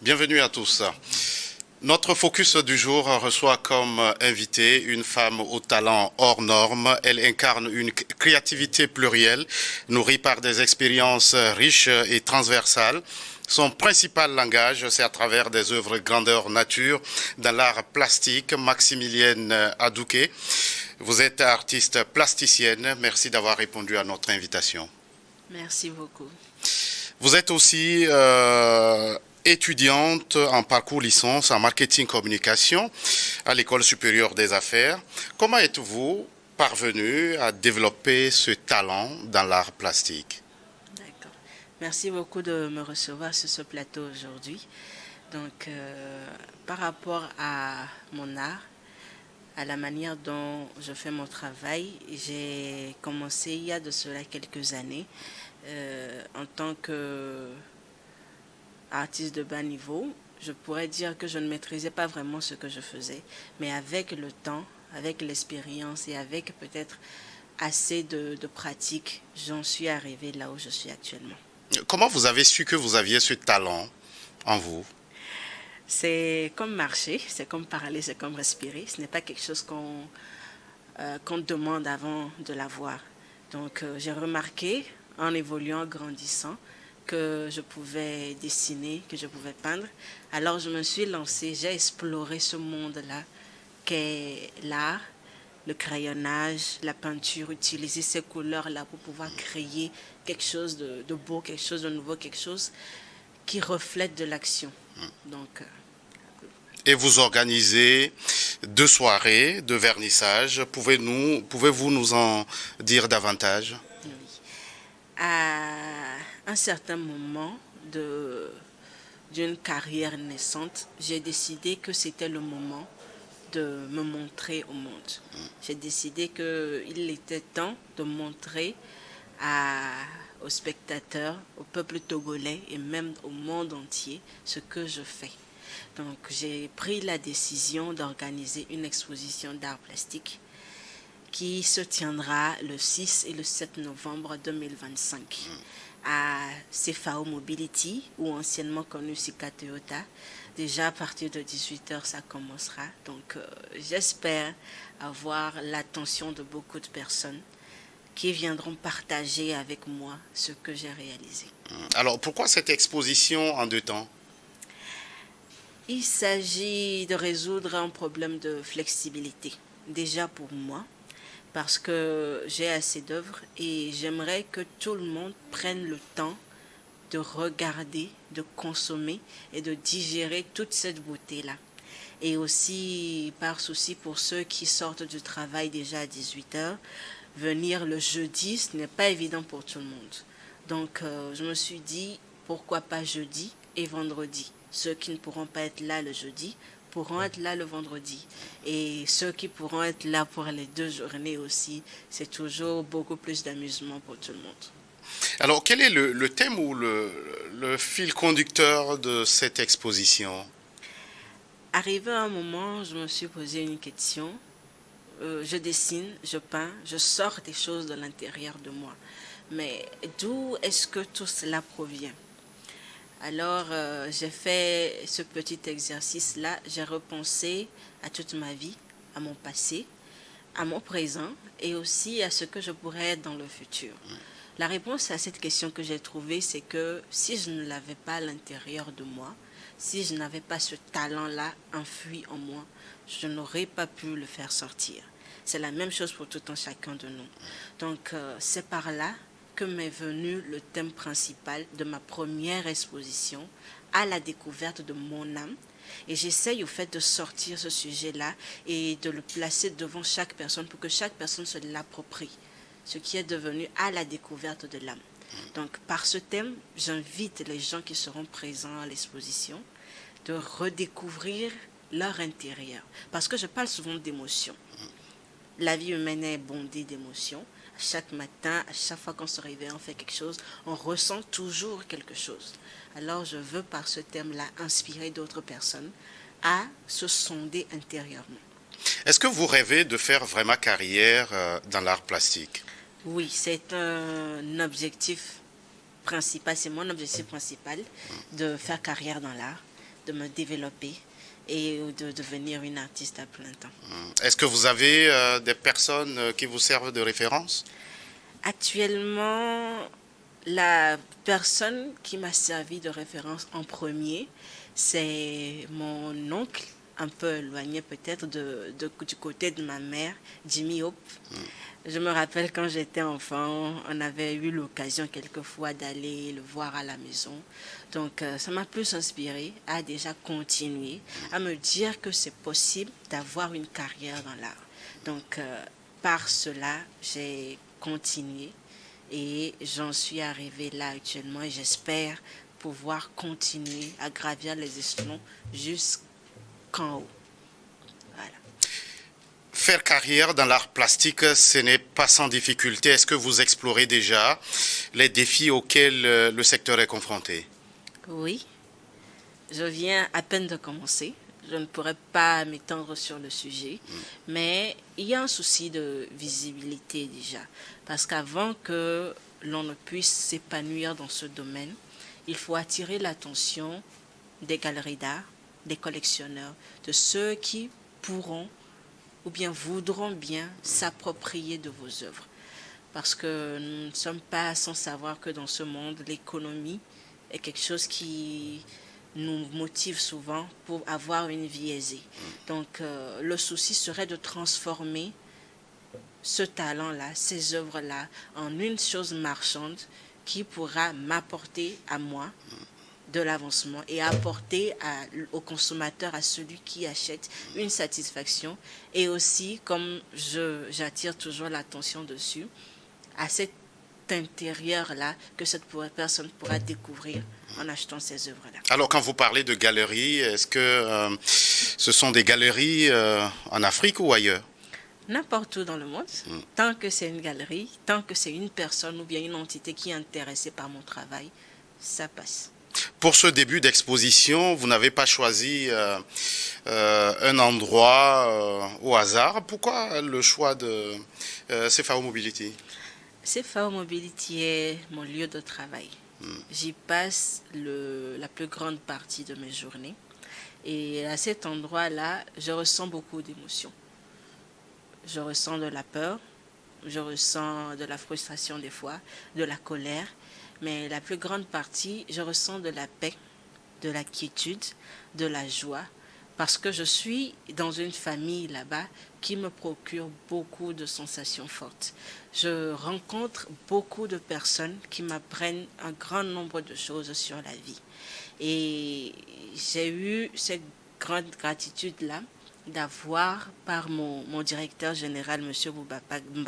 Bienvenue à tous. Notre focus du jour reçoit comme invitée une femme au talent hors norme. Elle incarne une créativité plurielle, nourrie par des expériences riches et transversales. Son principal langage, c'est à travers des œuvres grandeur nature dans l'art plastique. Maximilienne Adouké, vous êtes artiste plasticienne. Merci d'avoir répondu à notre invitation. Merci beaucoup. Vous êtes aussi étudiante en parcours licence en marketing communication à l'École supérieure des affaires. Comment êtes-vous parvenue à développer ce talent dans l'art plastique? D'accord. Merci beaucoup de me recevoir sur ce plateau aujourd'hui. Donc, par rapport à mon art, à la manière dont je fais mon travail, j'ai commencé il y a de cela quelques années en tant qu'artiste de bas niveau. Je pourrais dire que je ne maîtrisais pas vraiment ce que je faisais, mais avec le temps, avec l'expérience et avec peut-être assez de pratique, j'en suis arrivée là où je suis actuellement. Comment vous avez su que vous aviez ce talent en vous? C'est comme marcher, c'est comme parler, c'est comme respirer. Ce n'est pas quelque chose qu'on demande avant de l'avoir. Donc j'ai remarqué en évoluant, en grandissant, que je pouvais dessiner, que je pouvais peindre. Alors je me suis lancée, j'ai exploré ce monde-là qu'est l'art, le crayonnage, la peinture, utiliser ces couleurs-là pour pouvoir créer quelque chose de beau, quelque chose de nouveau, quelque chose qui reflète de l'action. Donc, Et vous organisez 2 soirées de vernissage. Pouvez-vous nous en dire davantage? oui. À un certain moment d'une carrière naissante, j'ai décidé que c'était le moment de me montrer au monde. J'ai décidé qu'il était temps de montrer aux spectateurs, au peuple togolais et même au monde entier ce que je fais. Donc j'ai pris la décision d'organiser une exposition d'art plastique qui se tiendra le 6 et le 7 novembre 2025 à CFAO Mobility, ou anciennement connu Sika Toyota. Déjà à partir de 18h, ça commencera. Donc j'espère avoir l'attention de beaucoup de personnes qui viendront partager avec moi ce que j'ai réalisé. Alors pourquoi cette exposition en 2 temps? Il s'agit de résoudre un problème de flexibilité. Déjà pour moi, parce que j'ai assez d'œuvres et j'aimerais que tout le monde prenne le temps de regarder, de consommer et de digérer toute cette beauté-là. Et aussi, par souci pour ceux qui sortent du travail déjà à 18h, venir le jeudi, ce n'est pas évident pour tout le monde. Donc, je me suis dit, pourquoi pas jeudi et vendredi? Ceux qui ne pourront pas être là le jeudi pourront être là le vendredi. Et ceux qui pourront être là pour les 2 journées aussi, c'est toujours beaucoup plus d'amusement pour tout le monde. Alors quel est le thème ou le fil conducteur de cette exposition? Arrivé à un moment, je me suis posé une question. Je dessine, je peins, je sors des choses de l'intérieur de moi. Mais d'où est-ce que tout cela provient? Alors, j'ai fait ce petit exercice-là. J'ai repensé à toute ma vie, à mon passé, à mon présent et aussi à ce que je pourrais être dans le futur. La réponse à cette question que j'ai trouvée, c'est que si je ne l'avais pas à l'intérieur de moi, si je n'avais pas ce talent-là enfui en moi, je n'aurais pas pu le faire sortir. C'est la même chose pour tout un chacun de nous. Donc, c'est par là que m'est venu le thème principal de ma première exposition, à la découverte de mon âme. Et j'essaye au fait de sortir ce sujet-là et de le placer devant chaque personne pour que chaque personne se l'approprie, ce qui est devenu à la découverte de l'âme. Donc par ce thème, j'invite les gens qui seront présents à l'exposition de redécouvrir leur intérieur. Parce que je parle souvent d'émotions. La vie humaine est bondée d'émotions. Chaque matin, à chaque fois qu'on se réveille, on fait quelque chose, on ressent toujours quelque chose. Alors je veux par ce thème-là inspirer d'autres personnes à se sonder intérieurement. Est-ce que vous rêvez de faire vraiment carrière dans l'art plastique? Oui, c'est un objectif principal, c'est mon objectif principal de faire carrière dans l'art. de me développer et de devenir une artiste à plein temps. Est-ce que vous avez des personnes qui vous servent de référence? Actuellement, la personne qui m'a servi de référence en premier, c'est mon oncle, un peu éloigné peut-être du côté de ma mère, Jimmy Hope. Je me rappelle quand j'étais enfant, on avait eu l'occasion quelquefois d'aller le voir à la maison. Donc ça m'a plus inspiré à déjà continuer, à me dire que c'est possible d'avoir une carrière dans l'art. Donc par cela, j'ai continué et j'en suis arrivée là actuellement et j'espère pouvoir continuer à gravir les échelons jusqu'en haut. Voilà. Faire carrière dans l'art plastique, ce n'est pas sans difficulté. Est-ce que vous explorez déjà les défis auxquels le secteur est confronté? Oui, je viens à peine de commencer. Je ne pourrais pas m'étendre sur le sujet, mais il y a un souci de visibilité déjà. Parce qu'avant que l'on ne puisse s'épanouir dans ce domaine, il faut attirer l'attention des galeries d'art, des collectionneurs, de ceux qui pourront ou bien voudront bien s'approprier de vos œuvres. Parce que nous ne sommes pas sans savoir que dans ce monde, l'économie est quelque chose qui nous motive souvent pour avoir une vie aisée. Donc le souci serait de transformer ce talent-là, ces œuvres-là, en une chose marchande qui pourra m'apporter à moi de l'avancement et apporter au consommateur, à celui qui achète, une satisfaction. Et aussi, comme j'attire toujours l'attention dessus, à cet intérieur-là que cette personne pourra découvrir en achetant ces œuvres-là. Alors, quand vous parlez de galeries, est-ce que ce sont des galeries en Afrique ou ailleurs? N'importe où dans le monde, tant que c'est une galerie, tant que c'est une personne ou bien une entité qui est intéressée par mon travail, ça passe. Pour ce début d'exposition, vous n'avez pas choisi un endroit au hasard. Pourquoi le choix de CFAO Mobility? CFAO Mobility est mon lieu de travail. J'y passe la plus grande partie de mes journées. Et à cet endroit-là, je ressens beaucoup d'émotions. Je ressens de la peur, je ressens de la frustration des fois, de la colère. Mais la plus grande partie, je ressens de la paix, de la quiétude, de la joie. Parce que je suis dans une famille là-bas qui me procure beaucoup de sensations fortes. Je rencontre beaucoup de personnes qui m'apprennent un grand nombre de choses sur la vie. Et j'ai eu cette grande gratitude-là d'avoir par mon directeur général, M.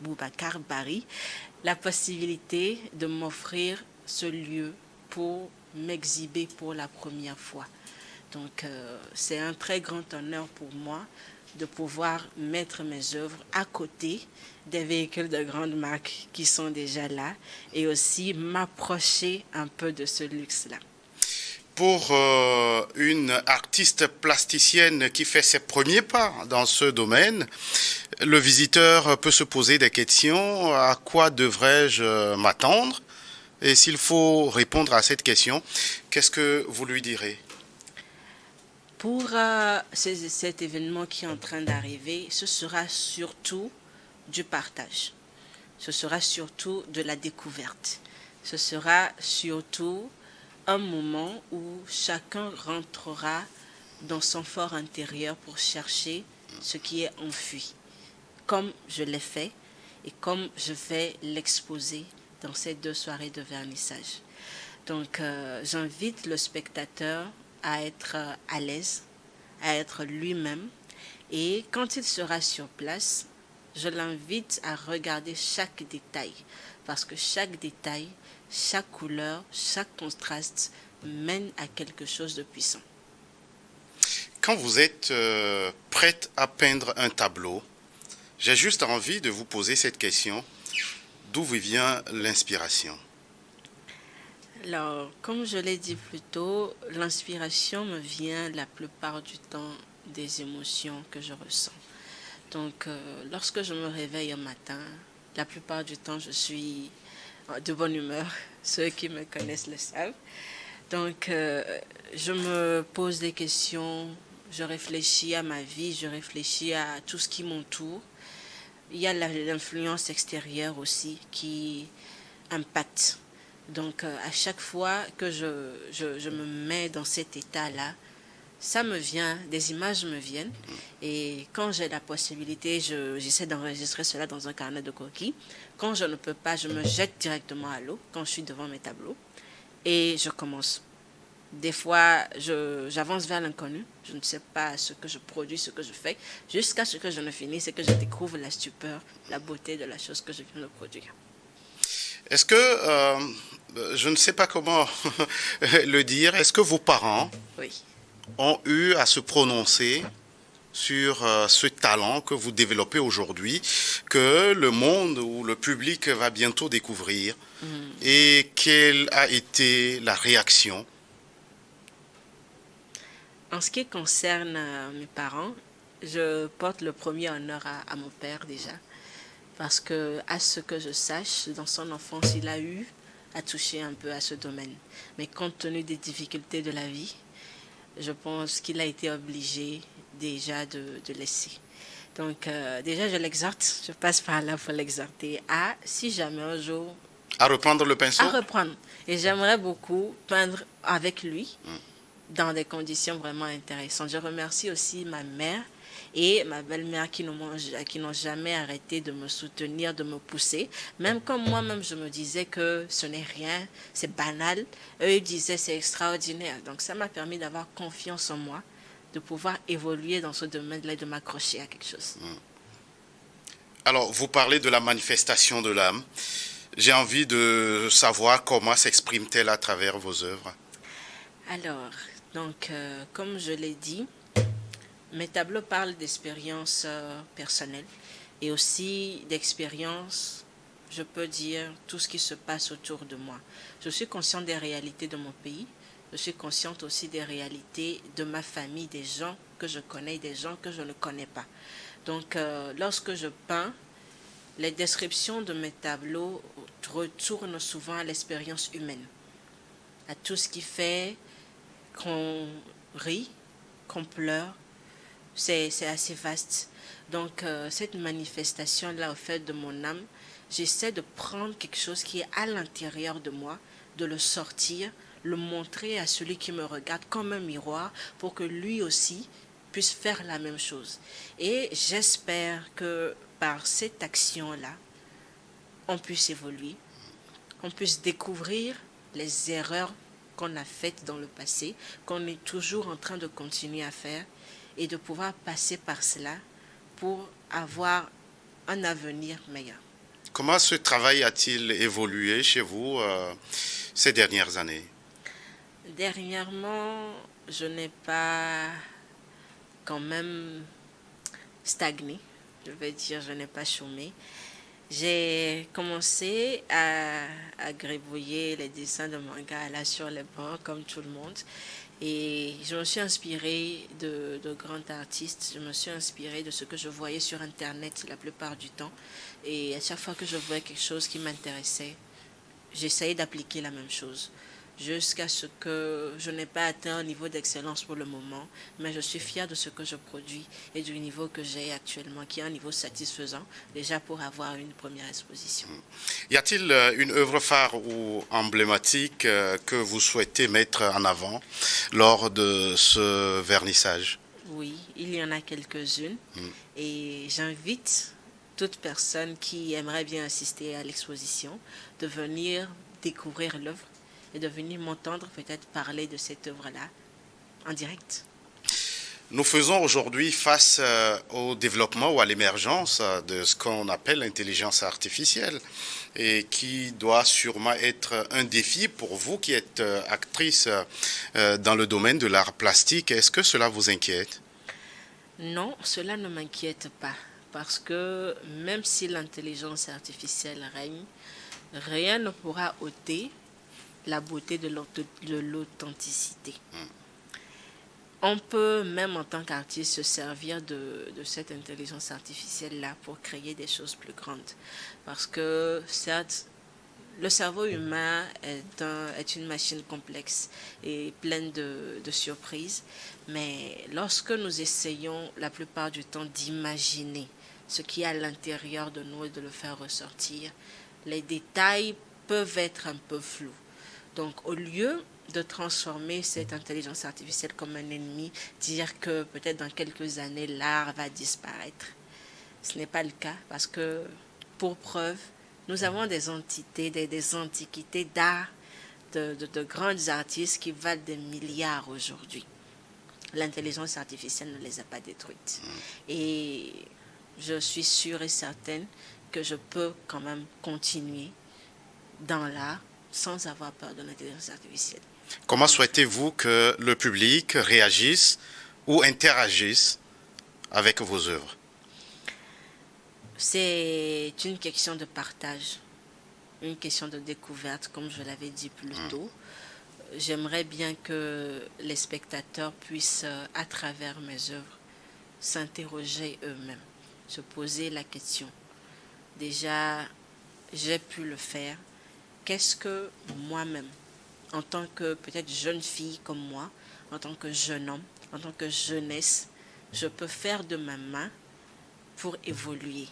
Boubacar Bari, la possibilité de m'offrir ce lieu pour m'exhiber pour la première fois. Donc c'est un très grand honneur pour moi de pouvoir mettre mes œuvres à côté des véhicules de grandes marques qui sont déjà là et aussi m'approcher un peu de ce luxe-là. Pour une artiste plasticienne qui fait ses premiers pas dans ce domaine, le visiteur peut se poser des questions. À quoi devrais-je m'attendre? Et s'il faut répondre à cette question, qu'est-ce que vous lui direz? Pour cet événement qui est en train d'arriver, ce sera surtout du partage. Ce sera surtout de la découverte. Ce sera surtout un moment où chacun rentrera dans son fort intérieur pour chercher ce qui est enfui, comme je l'ai fait et comme je vais l'exposer dans ces 2 soirées de vernissage. Donc j'invite le spectateur à être à l'aise, à être lui-même. Et quand il sera sur place, je l'invite à regarder chaque détail. Parce que chaque détail, chaque couleur, chaque contraste mène à quelque chose de puissant. Quand vous êtes prête à peindre un tableau, j'ai juste envie de vous poser cette question. D'où vous vient l'inspiration? Alors, comme je l'ai dit plus tôt, l'inspiration me vient la plupart du temps des émotions que je ressens. Donc, lorsque je me réveille un matin, la plupart du temps, je suis de bonne humeur. Ceux qui me connaissent le savent. Donc, je me pose des questions, je réfléchis à ma vie, je réfléchis à tout ce qui m'entoure. Il y a l'influence extérieure aussi qui impacte. Donc, à chaque fois que je me mets dans cet état-là, ça me vient, des images me viennent. Et quand j'ai la possibilité, j'essaie d'enregistrer cela dans un carnet de croquis. Quand je ne peux pas, je me jette directement à l'eau quand je suis devant mes tableaux. Et je commence. Des fois, j'avance vers l'inconnu. Je ne sais pas ce que je produis, ce que je fais, jusqu'à ce que je ne finisse et que je découvre la stupeur, la beauté de la chose que je viens de produire. Est-ce que, je ne sais pas comment le dire, est-ce que vos parents Oui. ont eu à se prononcer sur ce talent que vous développez aujourd'hui, que le monde ou le public va bientôt découvrir, et quelle a été la réaction? En ce qui concerne mes parents, je porte le premier honneur à mon père déjà. Parce que, à ce que je sache, dans son enfance, il a eu à toucher un peu à ce domaine. Mais compte tenu des difficultés de la vie, je pense qu'il a été obligé déjà de laisser. Donc, déjà, je l'exhorte, je passe par là pour l'exhorter à, si jamais un jour, À reprendre le pinceau? à reprendre. Et j'aimerais beaucoup peindre avec lui dans des conditions vraiment intéressantes. Je remercie aussi ma mère et ma belle-mère qui n'ont jamais arrêté de me soutenir, de me pousser. Même comme moi-même, je me disais que ce n'est rien, c'est banal. Eux, ils disaient c'est extraordinaire. Donc ça m'a permis d'avoir confiance en moi, de pouvoir évoluer dans ce domaine-là et de m'accrocher à quelque chose. Alors, vous parlez de la manifestation de l'âme. J'ai envie de savoir comment s'exprime-t-elle à travers vos œuvres. Alors, donc, comme je l'ai dit, mes tableaux parlent d'expériences personnelles et aussi d'expériences, je peux dire, tout ce qui se passe autour de moi. Je suis consciente des réalités de mon pays, je suis consciente aussi des réalités de ma famille, des gens que je connais et des gens que je ne connais pas. Donc, lorsque je peins, les descriptions de mes tableaux retournent souvent à l'expérience humaine, à tout ce qui fait qu'on rit, qu'on pleure. C'est assez vaste. Donc, cette manifestation-là, au fait de mon âme, j'essaie de prendre quelque chose qui est à l'intérieur de moi, de le sortir, le montrer à celui qui me regarde comme un miroir pour que lui aussi puisse faire la même chose. Et j'espère que par cette action-là, on puisse évoluer, on puisse découvrir les erreurs qu'on a faites dans le passé, qu'on est toujours en train de continuer à faire, et de pouvoir passer par cela pour avoir un avenir meilleur. Comment ce travail a-t-il évolué chez vous ces dernières années? Dernièrement, je n'ai pas quand même stagné, je vais dire, je n'ai pas chômé. J'ai commencé à gribouiller les dessins de manga là sur les bancs comme tout le monde. Et je me suis inspirée de grands artistes, je me suis inspirée de ce que je voyais sur Internet la plupart du temps. Et à chaque fois que je voyais quelque chose qui m'intéressait, j'essayais d'appliquer la même chose. Jusqu'à ce que je n'ai pas atteint un niveau d'excellence pour le moment, mais je suis fière de ce que je produis et du niveau que j'ai actuellement, qui est un niveau satisfaisant, déjà pour avoir une première exposition. Y a-t-il une œuvre phare ou emblématique que vous souhaitez mettre en avant lors de ce vernissage? Oui, il y en a quelques-unes et j'invite toute personne qui aimerait bien assister à l'exposition de venir découvrir l'œuvre et de venir m'entendre peut-être parler de cette œuvre-là en direct. Nous faisons aujourd'hui face au développement ou à l'émergence de ce qu'on appelle l'intelligence artificielle et qui doit sûrement être un défi pour vous qui êtes actrice dans le domaine de l'art plastique. Est-ce que cela vous inquiète? Non, cela ne m'inquiète pas parce que même si l'intelligence artificielle règne, rien ne pourra ôter la beauté de l'authenticité. On peut même en tant qu'artiste se servir de cette intelligence artificielle-là pour créer des choses plus grandes. Parce que certes, Le cerveau humain est une machine complexe et pleine de surprises, mais lorsque nous essayons la plupart du temps d'imaginer ce qui est à l'intérieur de nous et de le faire ressortir, les détails peuvent être un peu flous. Donc au lieu de transformer cette intelligence artificielle comme un ennemi, dire que peut-être dans quelques années l'art va disparaître, ce n'est pas le cas parce que, pour preuve, nous avons des entités, des antiquités d'art, de grands artistes qui valent des milliards aujourd'hui. L'intelligence artificielle ne les a pas détruites. Et je suis sûre et certaine que je peux quand même continuer dans l'art sans avoir peur de l'intelligence artificielle. Comment souhaitez-vous que le public réagisse ou interagisse avec vos œuvres? C'est une question de partage, une question de découverte, comme je l'avais dit plus tôt. J'aimerais bien que les spectateurs puissent, à travers mes œuvres, s'interroger eux-mêmes, se poser la question. Déjà, j'ai pu le faire. Qu'est-ce que moi-même, en tant que peut-être jeune fille comme moi, en tant que jeune homme, en tant que jeunesse, je peux faire de ma main pour évoluer?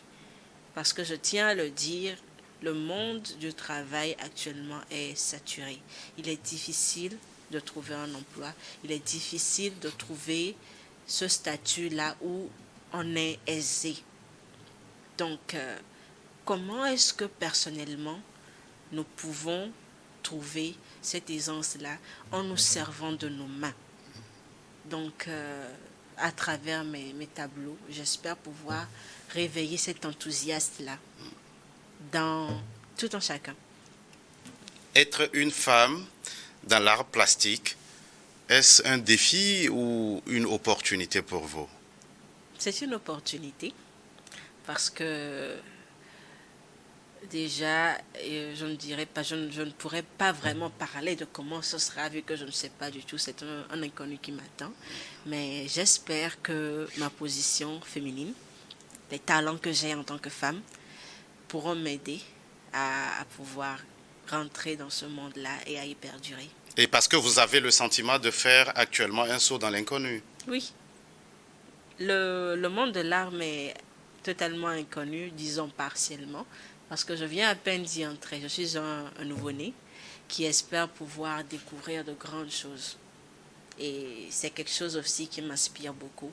Parce que je tiens à le dire, le monde du travail actuellement est saturé. Il est difficile de trouver un emploi. Il est difficile de trouver ce statut-là où on est aisé. Donc, comment est-ce que personnellement, nous pouvons trouver cette aisance-là en nous servant de nos mains? Donc, à travers mes tableaux, j'espère pouvoir réveiller cet enthousiasme-là dans tout en chacun. Être une femme dans l'art plastique, est-ce un défi ou une opportunité pour vous? C'est une opportunité parce que déjà, je ne dirais pas, je ne pourrais pas vraiment parler de comment ce sera vu que je ne sais pas du tout, c'est un inconnu qui m'attend. Mais j'espère que ma position féminine, les talents que j'ai en tant que femme, pourront m'aider à pouvoir rentrer dans ce monde-là et à y perdurer. Et parce que vous avez le sentiment de faire actuellement un saut dans l'inconnu. Oui. Le monde de l'art m'est totalement inconnu, disons partiellement, parce que je viens à peine d'y entrer. Je suis un nouveau-né qui espère pouvoir découvrir de grandes choses. Et c'est quelque chose aussi qui m'inspire beaucoup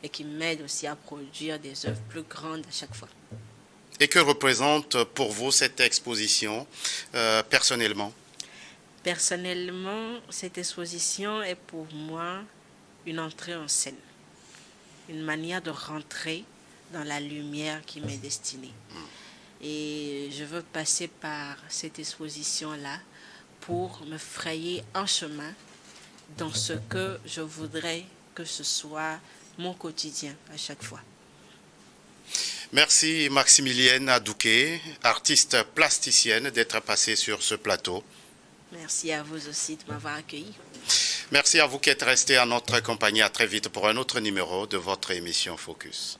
et qui m'aide aussi à produire des œuvres plus grandes à chaque fois. Et que représente pour vous cette exposition personnellement? Personnellement, cette exposition est pour moi une entrée en scène, une manière de rentrer dans la lumière qui m'est destinée. Et je veux passer par cette exposition-là pour me frayer un chemin dans ce que je voudrais que ce soit mon quotidien à chaque fois. Merci Maximilienne Adouké, artiste plasticienne, d'être passée sur ce plateau. Merci à vous aussi de m'avoir accueilli. Merci à vous qui êtes restés en notre compagnie. À très vite pour un autre numéro de votre émission Focus.